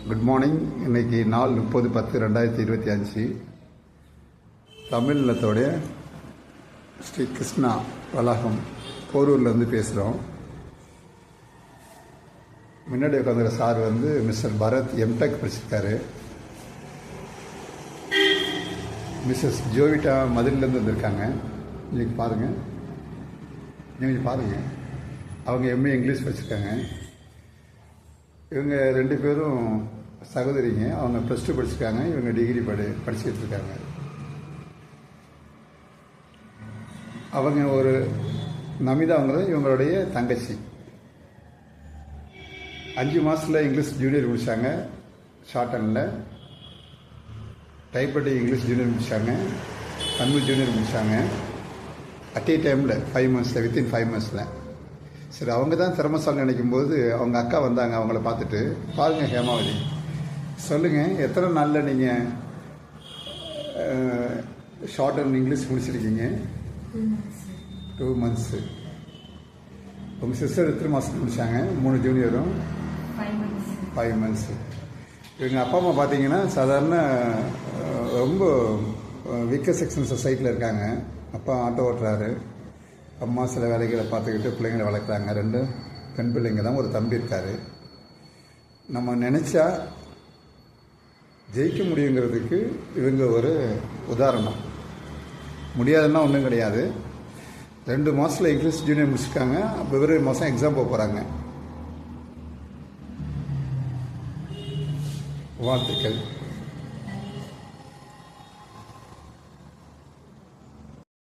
Good morning. இன்றைக்கி நாள் 30/10/2025. தமிழ்நத்தோடைய ஸ்ரீ கிருஷ்ணா வளாகம் போரூர்லேருந்து பேசுகிறோம். முன்னாடி உட்காந்துற சார் மிஸ்டர் பரத் எம்டெக் படிச்சிருக்காரு. மிஸ்ஸஸ் ஜோவிட்டா மதுரையிலேருந்து வந்திருக்காங்க. நீங்கள் பாருங்கள், அவங்க எம்ஏ இங்கிலீஷ் படிச்சிருக்காங்க. இவங்க 2 பேரும் சகோதரிங்க. அவங்க +2 படிச்சிருக்காங்க, இவங்க டிகிரி படிச்சுட்டு இருக்காங்க. அவங்க ஒரு நமிதாங்கிறது இவங்களுடைய தங்கச்சி. 5 மாதத்தில் இங்கிலீஷ் ஜூனியர் முடித்தாங்க. ஷார்ட் ஹேண்டில் டைப்ரைட்டிங் இங்கிலீஷ் ஜூனியர் முடித்தாங்க, தமிழ் ஜூனியர் முடித்தாங்க. அட் ஏ டைமில் 5 மந்த்ஸில், வித்தின் 5 மந்த்ஸில். சரி, அவங்க தான் திறமசாலி நினைக்கும் போது அவங்க அக்கா வந்தாங்க. அவங்கள பார்த்துட்டு, பாருங்கள் ஹேமாவதி, சொல்லுங்கள் எத்தனை நாளில் நீங்கள் ஷார்ட் அண்ட் இங்கிலீஷ் முடிச்சிருக்கீங்க? 2 மந்த்ஸு. உங்கள் சிஸ்டர் எத்தனை மாதத்துக்கு முடித்தாங்க? 3 ஜூனியரும் 5 மந்த்ஸு. இவங்க அப்பா அம்மா பார்த்தீங்கன்னா சாதாரண ரொம்ப வீக்கர் செக்ஷன் சொசைட்டியில் இருக்காங்க. அப்பா ஆட்டோ ஓட்டுறாரு, அம்மா சில வேலைகளை பார்த்துக்கிட்டு பிள்ளைங்களை வளர்க்குறாங்க. 2 பெண் பிள்ளைங்க தான், ஒரு தம்பி இருக்கார். நம்ம நினச்சா ஜெயிக்க முடியுங்கிறதுக்கு இவங்க ஒரு உதாரணம். முடியாதுன்னா ஒன்றும் கிடையாது. 2 மாதத்தில் இங்கிலீஷ் ஜூனியர் முடிச்சிருக்காங்க. பிப்ரவரி மாதம் எக்ஸாம் போக போகிறாங்க. வாழ்த்துக்கள்.